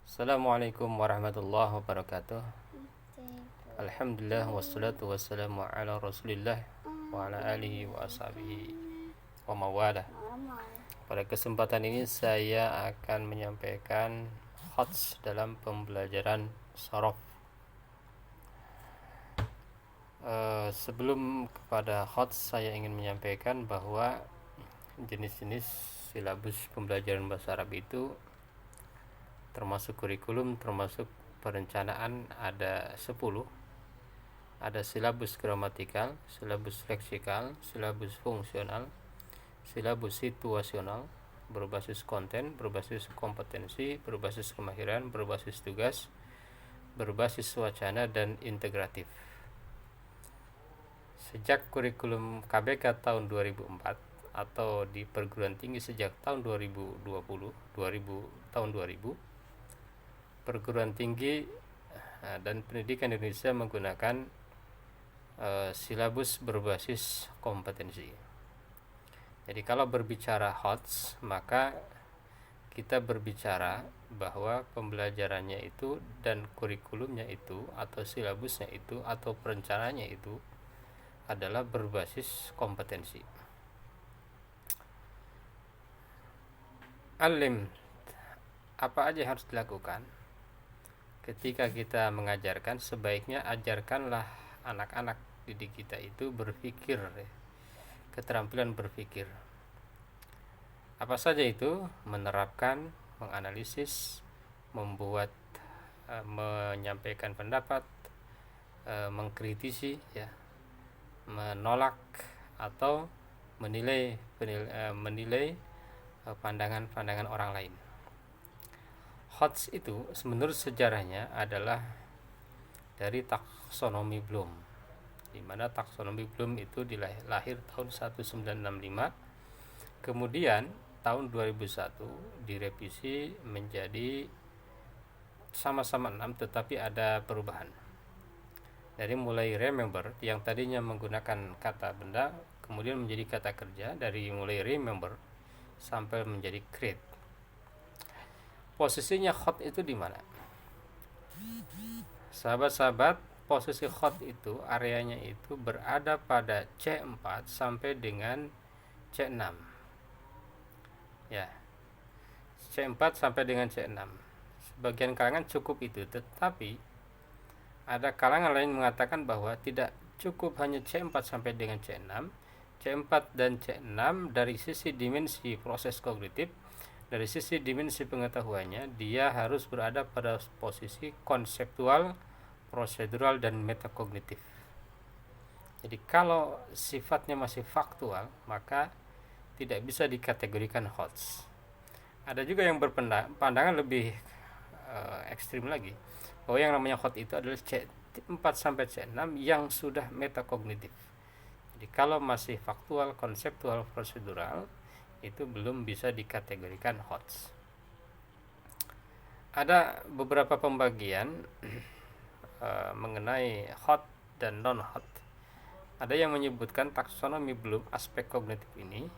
Assalamualaikum warahmatullahi wabarakatuh. Alhamdulillah wassalatu wassalamu ala rasulillah wa ala alihi wa ashabihi wa mawalah. Pada kesempatan ini saya akan menyampaikan khads dalam pembelajaran sharaf. Sebelum kepada khads, saya ingin menyampaikan bahwa jenis-jenis silabus pembelajaran bahasa Arab itu termasuk kurikulum, termasuk perencanaan ada 10. Ada silabus gramatikal, silabus leksikal, silabus fungsional, silabus situasional, berbasis konten, berbasis kompetensi, berbasis kemahiran, berbasis tugas, berbasis wacana, dan integratif. Sejak kurikulum KBK tahun 2004 atau di perguruan tinggi sejak tahun 2020, tahun 2000, perguruan tinggi dan pendidikan Indonesia menggunakan silabus berbasis kompetensi. Jadi kalau berbicara HOTS, maka kita berbicara bahwa pembelajarannya itu dan kurikulumnya itu atau silabusnya itu atau perencanaannya itu adalah berbasis kompetensi. Alim, apa aja yang harus dilakukan? Ketika kita mengajarkan, sebaiknya ajarkanlah anak-anak didik kita itu berpikir, keterampilan berpikir. Apa saja itu? Menerapkan, menganalisis, membuat, menyampaikan pendapat, mengkritisi, menolak atau menilai pandangan-pandangan orang lain. HOTS itu menurut sejarahnya adalah dari taksonomi Bloom, di mana taksonomi Bloom itu lahir tahun 1965, kemudian tahun 2001 direvisi menjadi sama-sama 6, tetapi ada perubahan. Dari mulai remember yang tadinya menggunakan kata benda kemudian menjadi kata kerja, dari mulai remember sampai menjadi create. Posisinya khot itu di mana? Sahabat-sahabat, posisi khot itu areanya itu berada pada C4 sampai dengan C6. Ya. C4 sampai dengan C6. Sebagian kalangan cukup itu, tetapi ada kalangan lain mengatakan bahwa tidak cukup hanya C4 sampai dengan C6. C4 dan C6 dari sisi dimensi proses kognitif, dari sisi dimensi pengetahuannya, dia harus berada pada posisi konseptual, prosedural, dan metakognitif. Jadi kalau sifatnya masih faktual, maka tidak bisa dikategorikan HOTS. Ada juga yang berpandangan lebih ekstrim lagi, bahwa yang namanya HOT itu adalah C4 sampai C6 yang sudah metakognitif. Jadi kalau masih faktual, konseptual, prosedural, itu belum bisa dikategorikan HOTS. Ada beberapa pembagian mengenai HOT dan non-HOT. Ada yang menyebutkan taksonomi Bloom aspek kognitif ini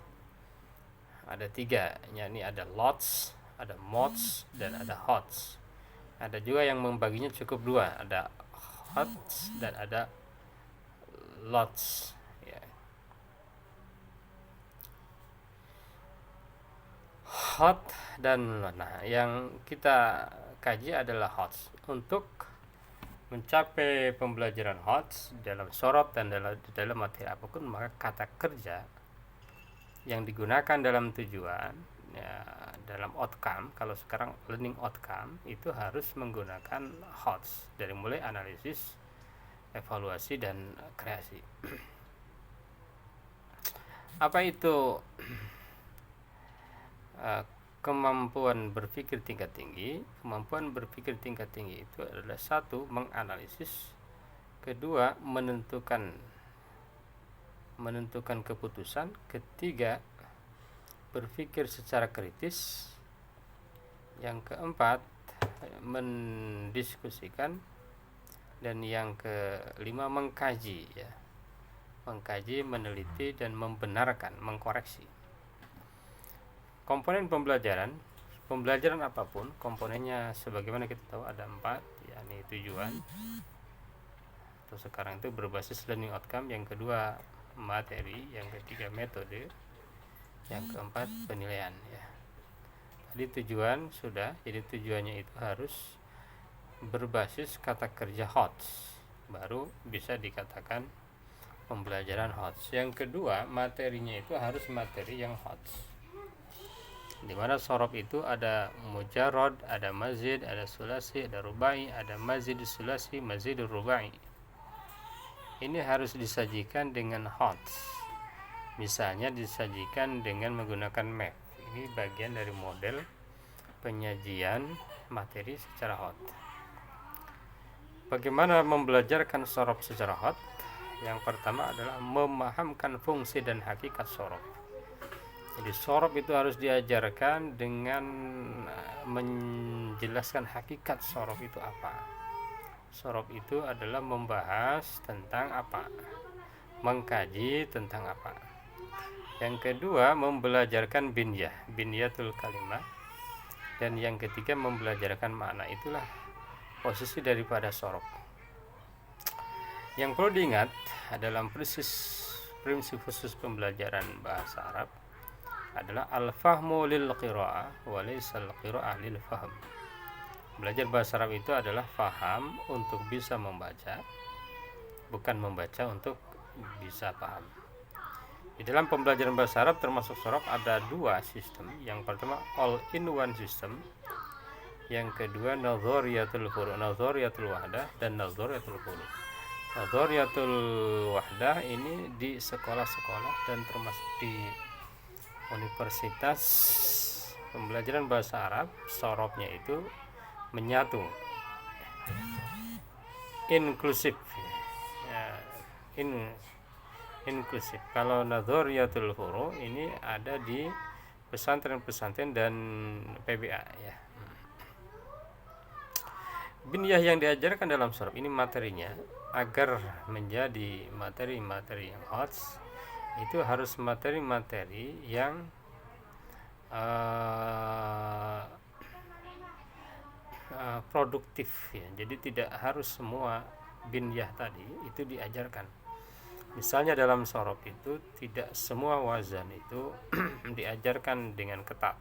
ada 3, yakni ada LOTS, ada MOTS, dan ada HOTS. Ada juga yang membaginya cukup 2, ada HOTS dan ada LOTS. HOT dan yang kita kaji adalah HOTS. Untuk mencapai pembelajaran HOTS dalam sorot dan dalam materi apapun, maka kata kerja yang digunakan dalam tujuan, dalam outcome, kalau sekarang learning outcome, itu harus menggunakan HOTS, dari mulai analisis, evaluasi, dan kreasi. Apa itu kemampuan berpikir tingkat tinggi? Kemampuan berpikir tingkat tinggi itu adalah 1, menganalisis, 2, menentukan keputusan, 3, berpikir secara kritis, yang 4, mendiskusikan, dan yang 5, mengkaji, meneliti, dan membenarkan, mengkoreksi. Komponen pembelajaran pembelajaran apapun komponennya sebagaimana kita tahu ada 4, yakni tujuan atau sekarang itu berbasis learning outcome, yang kedua materi, yang ketiga metode, yang keempat penilaian ya. Tadi tujuan sudah, jadi tujuannya itu harus berbasis kata kerja HOTS, baru bisa dikatakan pembelajaran HOTS. Yang kedua, materinya itu harus materi yang HOTS, dimana sorob itu ada mujarrad, ada mazid, ada sulasi, ada rubai, ada mazid sulasi, mazid rubai. Ini harus disajikan dengan HOTS. Misalnya disajikan dengan menggunakan map. Ini bagian dari model penyajian materi secara HOT. Bagaimana membelajarkan sorob secara HOT? Yang pertama adalah memahamkan fungsi dan hakikat sorob. Jadi sorob itu harus diajarkan dengan menjelaskan hakikat sorob itu apa. Sorob itu adalah membahas tentang apa, mengkaji tentang apa. Yang kedua, membelajarkan binyatul kalimah. Dan yang ketiga, membelajarkan makna. Itulah posisi daripada sorob. Yang perlu diingat dalam prinsip khusus pembelajaran bahasa Arab adalah al-fahmu lil qira'ah wa laysa al-qira'ah lil fahm. Belajar bahasa Arab itu adalah faham untuk bisa membaca, bukan membaca untuk bisa paham. Di dalam pembelajaran bahasa Arab termasuk sorob ada 2 sistem. Yang pertama all-in-one system, yang kedua nazariyatul furu', nazariyatul wahdah dan nazariyatul furu'. Nazariyatul wahdah ini di sekolah-sekolah dan termasuk di universitas pembelajaran bahasa Arab, sorobnya itu menyatu, inklusif ya, inklusif. Kalau nazariyatul furu' ini ada di pesantren-pesantren dan PBA ya. Binyah yang diajarkan dalam sorob ini materinya agar menjadi materi-materi yang hot, itu harus materi-materi yang produktif ya. Jadi tidak harus semua binyah tadi itu diajarkan. Misalnya dalam sorob itu tidak semua wazan itu diajarkan dengan ketat.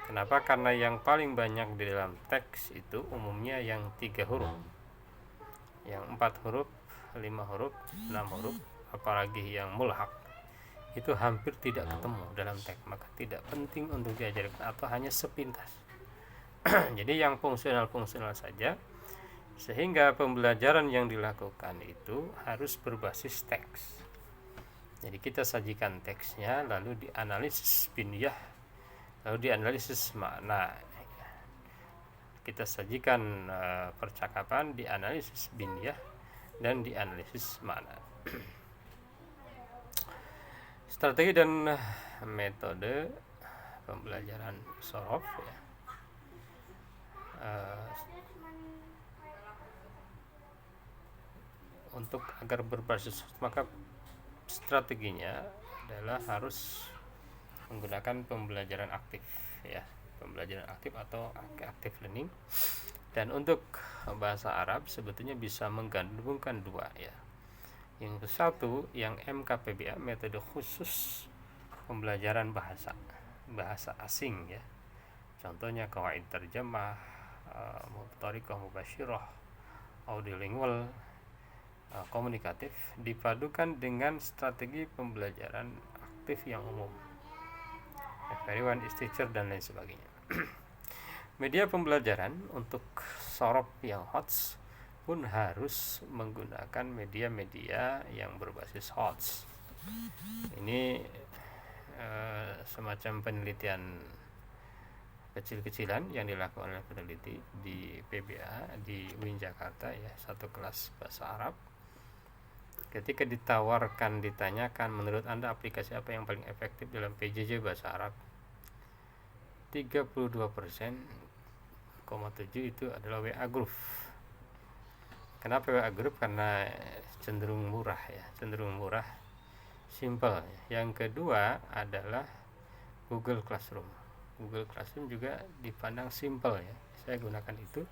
Kenapa? Karena yang paling banyak di dalam teks itu umumnya yang 3 huruf, yang 4 huruf, 5 huruf, 6 huruf, apalagi yang mulhaq itu hampir tidak ketemu dalam teks, maka tidak penting untuk diajarkan atau hanya sepintas. Jadi yang fungsional-fungsional saja, sehingga pembelajaran yang dilakukan itu harus berbasis teks. Jadi kita sajikan teksnya, lalu dianalisis binyah, lalu dianalisis makna. Kita sajikan percakapan, dianalisis binyah dan dianalisis makna. Strategi dan metode pembelajaran sorob ya. Untuk agar berbasis, maka strateginya adalah harus menggunakan pembelajaran aktif ya, pembelajaran aktif atau active learning. Dan untuk bahasa Arab sebetulnya bisa menggabungkan 2 ya. Yang satu yang MKPBA, metode khusus pembelajaran bahasa asing ya. Contohnya qawaid terjemah, thariqah mubasyirah, audiolingual, komunikatif, dipadukan dengan strategi pembelajaran aktif yang umum, everyone is teacher dan lain sebagainya. Media pembelajaran untuk sorob yang HOTS pun harus menggunakan media-media yang berbasis HOTS. Ini semacam penelitian kecil-kecilan yang dilakukan oleh peneliti di PBA di UIN Jakarta ya, satu kelas bahasa Arab. Ketika ditawarkan, ditanyakan menurut Anda aplikasi apa yang paling efektif dalam PJJ bahasa Arab, 32,7% itu adalah WA Group. Kenapa WA Group? Karena cenderung murah ya, simple. Yang kedua adalah Google Classroom. Google Classroom juga dipandang simple ya, saya gunakan itu.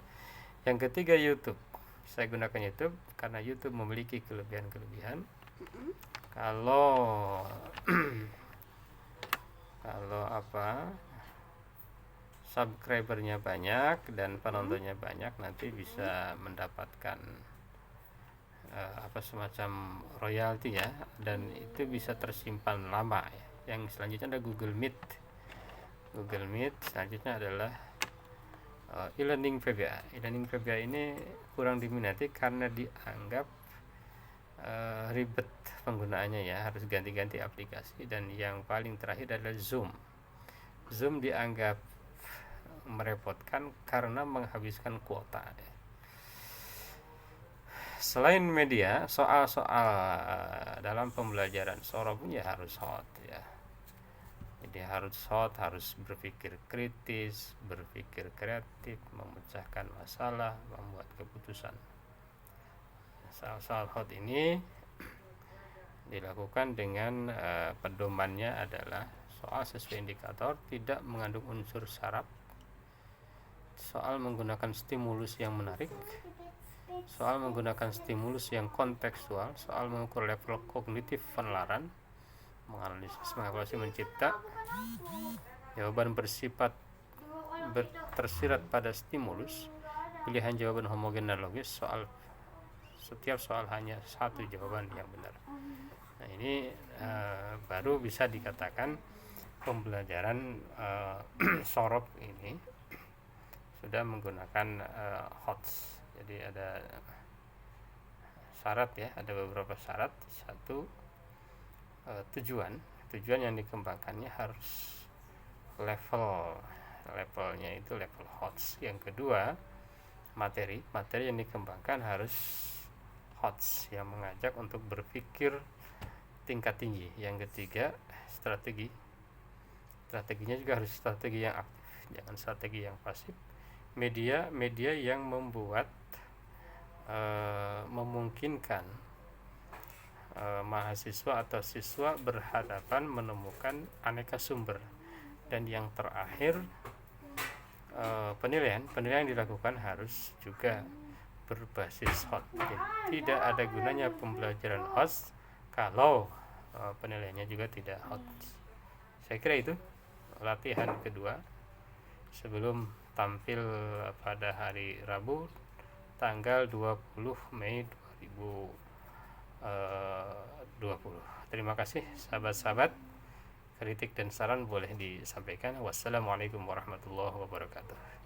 Yang ketiga YouTube, saya gunakan YouTube karena YouTube memiliki kelebihan-kelebihan. Kalau subscribernya banyak dan penontonnya banyak, nanti bisa mendapatkan semacam royalti ya, dan itu bisa tersimpan lama ya. Yang selanjutnya ada Google Meet. Selanjutnya adalah e-learning VBA. E-learning VBA ini kurang diminati karena dianggap ribet penggunaannya ya, harus ganti-ganti aplikasi. Dan yang paling terakhir adalah Zoom dianggap merepotkan karena menghabiskan kuota ya. Selain media, soal-soal dalam pembelajaran Sora pun ya harus hot ya. Jadi harus berpikir kritis, berpikir kreatif, memecahkan masalah, membuat keputusan. Soal-soal hot ini dilakukan dengan pedomannya adalah soal sesuai indikator, tidak mengandung unsur syarat, soal menggunakan stimulus yang menarik, soal menggunakan stimulus yang kontekstual, soal mengukur level kognitif penelaran, menganalisis, mengevaluasi, mencipta, jawaban bersifat tersirat pada stimulus, pilihan jawaban homogen dan logis, setiap soal hanya satu jawaban yang benar. Nah, ini baru bisa dikatakan pembelajaran Sorop ini sudah menggunakan HOTS. Jadi ada syarat ya, ada beberapa syarat. Satu, tujuan yang dikembangkannya harus levelnya itu level HOTS. Yang kedua, materi yang dikembangkan harus HOTS, yang mengajak untuk berpikir tingkat tinggi. Yang ketiga, strateginya juga harus strategi yang aktif, jangan strategi yang pasif. Media yang memungkinkan mahasiswa atau siswa berhadapan menemukan aneka sumber. Dan yang terakhir, penilaian yang dilakukan harus juga berbasis HOT. Tidak ada gunanya pembelajaran HOT kalau penilaiannya juga tidak HOT. Saya kira itu latihan kedua sebelum tampil pada hari Rabu tanggal 20 Mei 2020. Terima kasih sahabat-sahabat. Kritik dan saran boleh disampaikan. Wassalamualaikum warahmatullahi wabarakatuh.